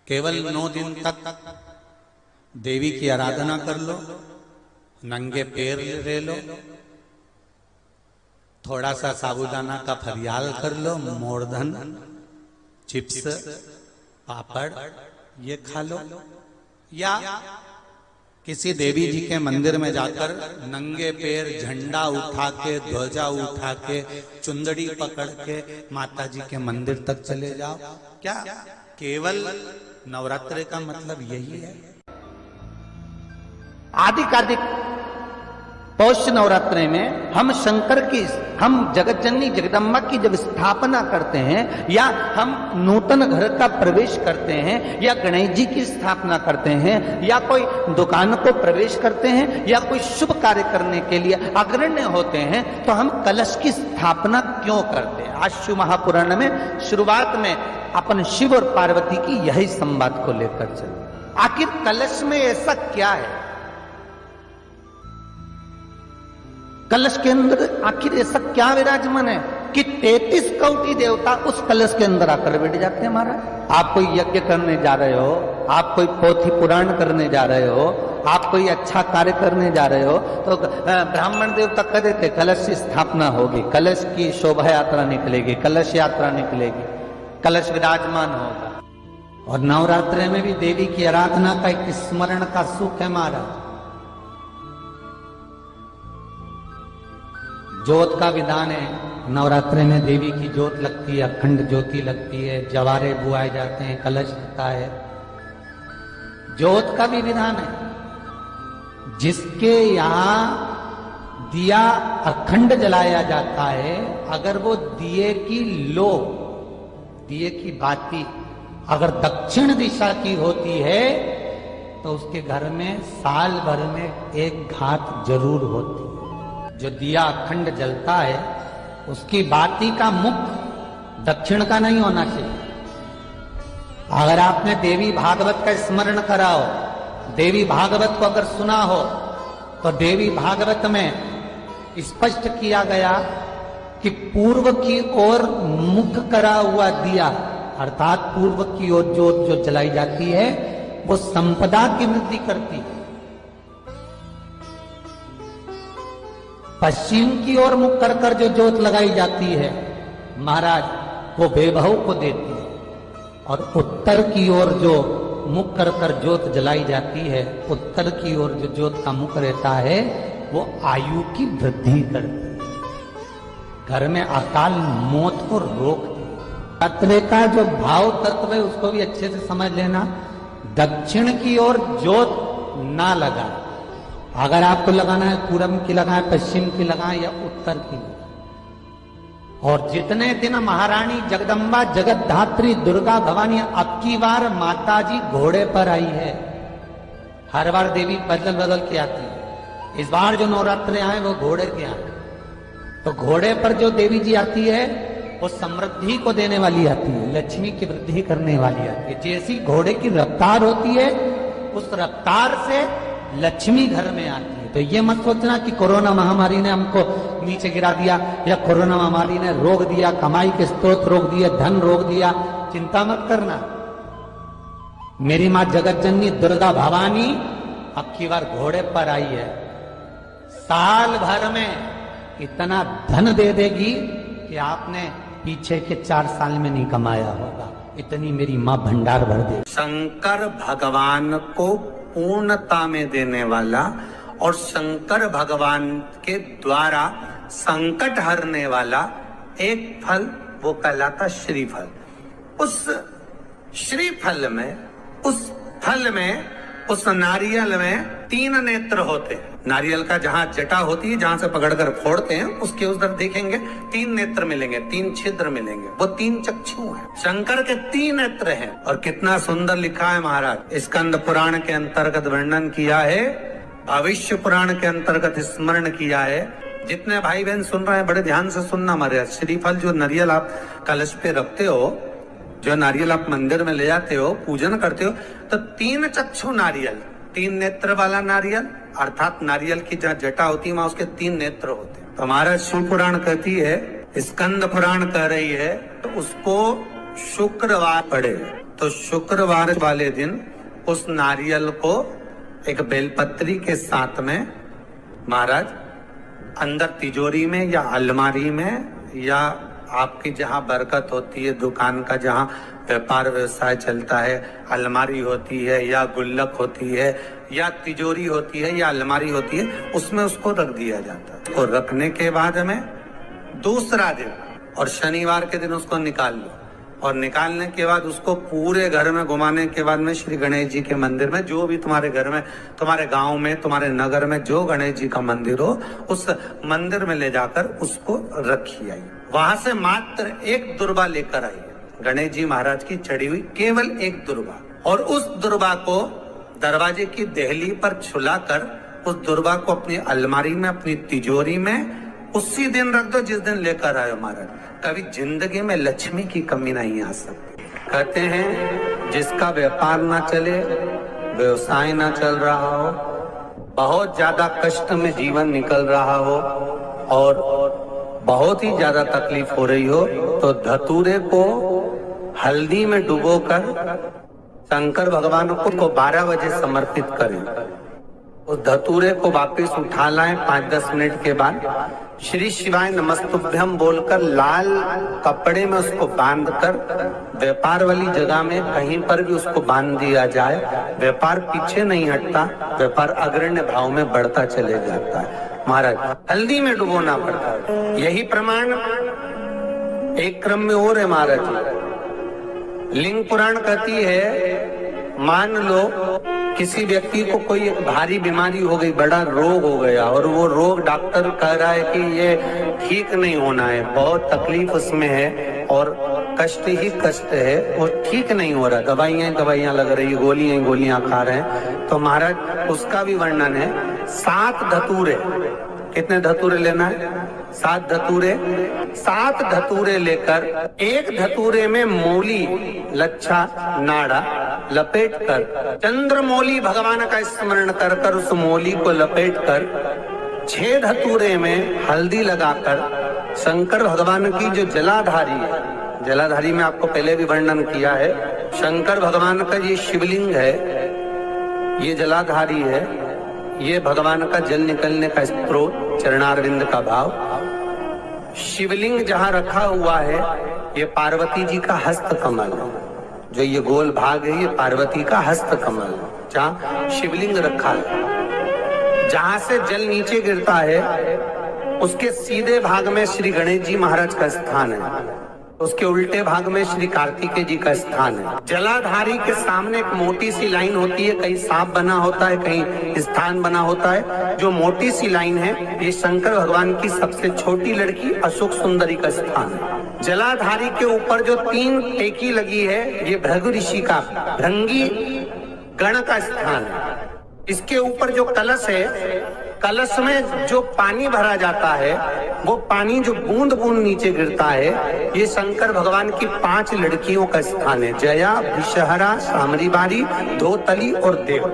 केवल 9 दिन तक देवी की आराधना कर लो, नंगे पैर ले लो, थोड़ा सा साबूदाना का फरियाल कर लो, मोरधन, चिप्स, पापड़ ये खा लो, या किसी देवी जी के मंदिर में जाकर नंगे पैर झंडा उठा के, ध्वजा उठा के, चुंदड़ी पकड़ के माता जी के मंदिर तक चले जाओ। क्या केवल नवरात्रि का मतलब यही है? आदिकादिक पौष नवरात्रि में हम शंकर की, हम जगत जननी जगदम्बा की जब स्थापना करते हैं, या हम नूतन घर का प्रवेश करते हैं, या गणेश जी की स्थापना करते हैं, या कोई दुकान को प्रवेश करते हैं, या कोई शुभ कार्य करने के लिए अग्रण्य होते हैं, तो हम कलश की स्थापना क्यों करते हैं? आज शिव महापुराण में शुरुआत में अपन शिव और पार्वती की यही संवाद को लेकर चले। आखिर कलश में ऐसा क्या है? कलश के अंदर आखिर ऐसा क्या विराजमान है कि 33 कोटि देवता उस कलश के अंदर आकर बैठ जाते हैं? महाराज, आप कोई यज्ञ करने जा रहे हो, आप कोई पोथी पुराण करने जा रहे हो, आप कोई अच्छा कार्य करने जा रहे हो, तो ब्राह्मण देवता कह देते कलश की स्थापना होगी, कलश की शोभा यात्रा निकलेगी, कलश यात्रा निकलेगी, कलश विराजमान होगा। और नवरात्रि में भी देवी की आराधना का एक स्मरण का सुख है महाराज। ज्योत का विधान है, नवरात्रि में देवी की ज्योत लगती है, अखंड ज्योति लगती है, जवारे बुआए जाते हैं, कलश लगता है। ज्योत का भी विधान है, जिसके यहाँ दिया अखंड जलाया जाता है, अगर वो दिए की लो, दिए की बाती अगर दक्षिण दिशा की होती है, तो उसके घर में साल भर में एक घात जरूर होती है। जो दिया अखंड जलता है, उसकी बाती का मुख दक्षिण का नहीं होना चाहिए। अगर आपने देवी भागवत का स्मरण करा हो, देवी भागवत को अगर सुना हो, तो देवी भागवत में स्पष्ट किया गया कि पूर्व की ओर मुख करा हुआ दिया, अर्थात पूर्व की ओर ज्योत जो जलाई जाती है, वो संपदा की वृद्धि करती है। पश्चिम की ओर मुख कर कर जो ज्योत लगाई जाती है महाराज, वो बेबहू को देती है। और उत्तर की ओर जो मुख कर कर ज्योत जलाई जाती है, उत्तर की ओर जो ज्योत का मुख रहता है, वो आयु की वृद्धि करती है, घर में अकाल मौत को रोकती है। तत्व का जो भाव तत्व है उसको भी अच्छे से समझ लेना। दक्षिण की ओर ज्योत ना लगा, अगर आपको लगाना है पूरब की लगाए, पश्चिम की लगाए, या उत्तर की। और जितने दिन महारानी जगदम्बा जगत धात्री दुर्गा भवानी, अब की बार माता जी घोड़े पर आई है। हर बार देवी बदल बदल के आती है, इस बार जो नवरात्रे आए वो घोड़े के आए। तो घोड़े पर जो देवी जी आती है, वो समृद्धि को देने वाली आती है, लक्ष्मी की वृद्धि करने वाली आती है। जैसी घोड़े की रफ्तार होती है, उस रफ्तार से लक्ष्मी घर में आती है। तो ये मत सोचना कि कोरोना महामारी ने हमको नीचे गिरा दिया, या कोरोना महामारी ने रोक दिया, कमाई के स्रोत रोक दिए, धन रोक दिया। चिंता मत करना, मेरी मां जगत जननी दुर्गा भवानी अब की बार घोड़े पर आई है। साल भर में इतना धन दे देगी कि आपने पीछे के 4 साल में नहीं कमाया होगा, इतनी मेरी मां भंडार भर दे। शंकर भगवान को पूर्णता में देने वाला और शंकर भगवान के द्वारा संकट हरने वाला एक फल, वो कहलाता श्रीफल। उस श्रीफल में, उस फल में, उस नारियल में 3 नेत्र होते हैं। नारियल का जहां जटा होती है, जहां से पकड़कर फोड़ते हैं, उसके उस तरफ देखेंगे 3 नेत्र मिलेंगे, 3 छिद्र मिलेंगे, वो 3 चक्षु हैं। शंकर के 3 नेत्र हैं। और कितना सुंदर लिखा है महाराज, स्कंद पुराण के अंतर्गत वर्णन किया है, भविष्य पुराण के अंतर्गत स्मरण किया है। जितने भाई बहन सुन रहे हैं बड़े ध्यान से सुनना महाराज। श्रीफल जो नारियल आप कलश पे रखते हो, जो नारियल आप मंदिर में ले जाते हो, पूजन करते हो, तो 3 चक्षु नारियल, 3 नेत्र वाला नारियल, अर्थात नारियल की जहाँ जटा होती है वहां उसके 3 नेत्र होते हैं। तो महाराज शिव पुराण कहती है, स्कंद पुराण कह रही है, तो उसको शुक्रवार पढ़े, तो शुक्रवार वाले दिन उस नारियल को एक बेलपत्री के साथ में महाराज अंदर तिजोरी में या अलमारी में या आपकी जहां बरकत होती है, दुकान का जहां व्यापार व्यवसाय चलता है, अलमारी होती है या गुल्लक होती है या तिजोरी होती है या अलमारी होती है, उसमें उसको रख दिया जाता है। उसको रखने के बाद में दूसरा दिन और शनिवार के दिन उसको निकाल लो, और निकालने के बाद उसको पूरे घर में घुमाने के बाद में श्री गणेश जी के मंदिर में, जो भी तुम्हारे घर में, तुम्हारे गांव में, तुम्हारे नगर में जो गणेश जी का मंदिर हो, उस मंदिर में ले जाकर उसको रखी आई। वहां से मात्र एक दुर्बा लेकर आई, गणेश जी महाराज की चढ़ी हुई केवल एक दुर्बा, और उस दुर्बा को दरवाजे की देहली पर छुलाकर उस दुर्बा को अपनी अलमारी में, अपनी तिजोरी में उसी दिन रख दो जिस दिन लेकर आए महाराज। कभी जिंदगी में लक्ष्मी की कमी नहीं आ सकती। कहते हैं जिसका व्यापार ना चले, व्यवसाय ना चल रहा हो, बहुत ज्यादा कष्ट में जीवन निकल रहा हो और बहुत ही ज्यादा तकलीफ हो रही हो, तो धतूरे को हल्दी में डुबोकर शंकर भगवान को 12 बजे समर्पित करें। उस धतूरे को वापस उठा लाएं 5-10 मिनट के बाद, श्री शिवाय नमस्तुभ्यम बोलकर लाल कपड़े में उसको बांधकर व्यापार वाली जगह में कहीं पर भी उसको बांध दिया जाए। व्यापार पीछे नहीं हटता, व्यापार अग्रण्य भाव में बढ़ता चले जाता है। महाराज हल्दी में डुबोना पड़ता है। यही प्रमाण एक क्रम में और है महाराज। लिंग पुराण कहती है, मान लो किसी व्यक्ति को कोई एक भारी बीमारी हो गई, बड़ा रोग हो गया, और वो रोग डॉक्टर कह रहा है कि ये ठीक नहीं होना है, बहुत तकलीफ उसमें है और कष्ट ही कष्ट है, वो ठीक नहीं हो रहा, दवाइयां लग रही, गोलियां खा रहे हैं। तो महाराज उसका भी वर्णन है। 7 धतूरे, कितने धतूरे लेना है? 7 धतूरे। 7 धतूरे लेकर एक धतूरे में मूली, लच्छा, नाड़ा लपेट कर, चंद्रमौली भगवान का स्मरण कर कर उस मौली को लपेट कर 6 धतूरे में हल्दी लगाकर शंकर भगवान की जो जलाधारी है, जलाधारी में आपको पहले भी वर्णन किया है, शंकर भगवान का ये शिवलिंग है, ये जलाधारी है, ये भगवान का जल निकलने का स्रोत, चरणारविंद का भाव। शिवलिंग जहां रखा हुआ है ये पार्वती जी का हस्त कमल है, जो ये गोल भाग है ये पार्वती का हस्त कमल है, जहां शिवलिंग रखा है। जहां से जल नीचे गिरता है उसके सीधे भाग में श्री गणेश जी महाराज का स्थान है, उसके उल्टे भाग में श्री कार्तिकेय जी का स्थान है। जलाधारी के सामने एक मोटी सी लाइन होती है, कहीं सांप बना होता है, कहीं स्थान बना होता है। जो मोटी सी लाइन है ये शंकर भगवान की सबसे छोटी लड़की अशोक सुंदरी का स्थान है। जलाधारी के ऊपर जो 3 टेकी लगी है ये भृगु ऋषि का, भृंगी गण का स्थान है। इसके ऊपर जो कलश है, कलश में जो पानी भरा जाता है वो पानी जो बूंद बूंद नीचे गिरता है, ये शंकर भगवान की 5 लड़कियों का स्थान है। जया, विषहरा, सामरीबारी, धोतली और देव,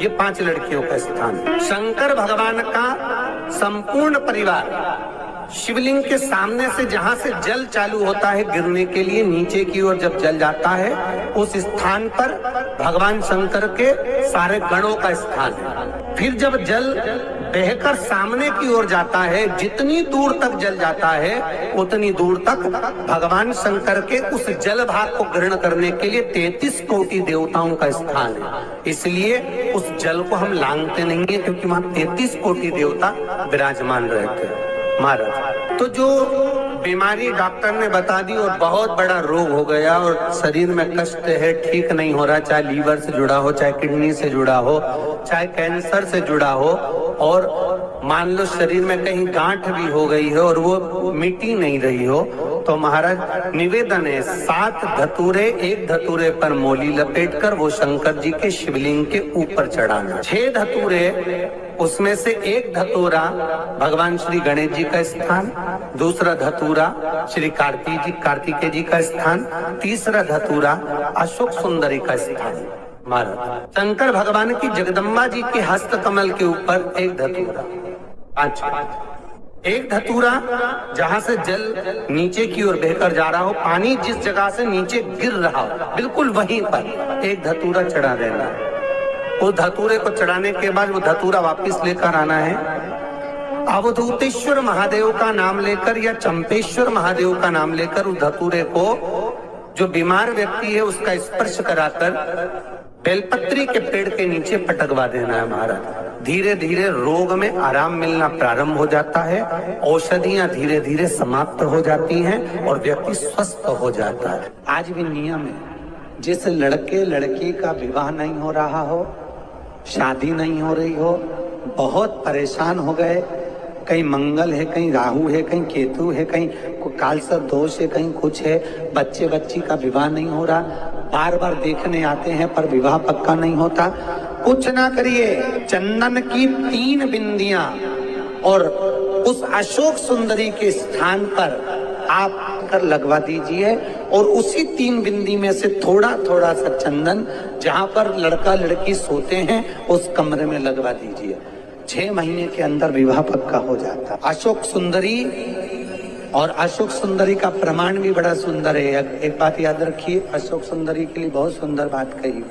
ये 5 लड़कियों का स्थान है। शंकर भगवान का संपूर्ण परिवार शिवलिंग के सामने से, जहां से जल चालू होता है गिरने के लिए नीचे की ओर जब जल जाता है, उस स्थान पर भगवान शंकर के सारे गणों का स्थान है। फिर जब जल बहकर सामने की ओर जाता है, जितनी दूर तक जल जाता है उतनी दूर तक भगवान शंकर के उस जल भाग को ग्रहण करने के लिए 33 कोटि देवताओं का स्थान है। इसलिए उस जल को हम लांघते नहीं है, क्योंकि वहां 33 कोटि देवता विराजमान रहते हैं महाराज। तो जो बीमारी डॉक्टर ने बता दी और बहुत बड़ा रोग हो गया और शरीर में कष्ट है, ठीक नहीं हो रहा, चाहे लीवर से जुड़ा हो, चाहे किडनी से जुड़ा हो, चाहे कैंसर से जुड़ा हो, और मान लो शरीर में कहीं गांठ भी हो गई है और वो मिटी नहीं रही हो, तो महाराज निवेदन है 7 धतूरे, एक धतूरे पर मोली लपेटकर वो शंकर जी के शिवलिंग के ऊपर चढ़ाना। 6 धतूरे, उसमें से एक धतूरा भगवान श्री गणेश जी का स्थान, दूसरा धतूरा श्री कार्तिकेय जी का स्थान, तीसरा धतूरा अशोक सुंदरी का स्थान। महाराज शंकर भगवान की जगदम्बा जी के हस्त कमल के ऊपर एक धतूरा, 5 एक धतूरा जहां से जल नीचे की ओर बहकर जा रहा हो, पानी जिस जगह से नीचे गिर रहा हो बिल्कुल वहीं पर एक धतूरा चढ़ा देना। उस धतूरे को चढ़ाने के बाद वो धतूरा वापस लेकर आना है। अवधूतेश्वर महादेव का नाम लेकर या चंपेश्वर महादेव का नाम लेकर उस धतूरे को जो बीमार व्यक्ति है उसका स्पर्श कराकर बेलपत्री के पेड़ के नीचे पटकवा देना है महाराज। धीरे धीरे रोग में आराम मिलना प्रारंभ हो जाता है, औषधियां धीरे धीरे समाप्त हो जाती हैं और व्यक्ति स्वस्थ हो जाता है। आज भी नियम है, जिस लड़के लड़की का विवाह नहीं हो रहा हो, शादी नहीं हो रही हो, बहुत परेशान हो गए, कहीं मंगल है, कहीं राहु है, कहीं केतु है, कहीं कालसर्प दोष है, कहीं कुछ है, बच्चे बच्ची का विवाह नहीं हो रहा, बार बार देखने आते हैं पर विवाह पक्का नहीं होता, कुछ ना करिए, चंदन की 3 बिंदियां और उस अशोक सुंदरी के स्थान पर आप कर लगवा दीजिए और उसी 3 बिंदी में से थोड़ा थोड़ा सा चंदन जहां पर लड़का लड़की सोते हैं उस कमरे में लगवा दीजिए। 6 महीने के अंदर विवाह पक्का हो जाता। अशोक सुंदरी और अशोक सुंदरी का प्रमाण भी बड़ा सुंदर है। एक बात याद रखिए, अशोक सुंदरी के लिए बहुत सुंदर बात कही है।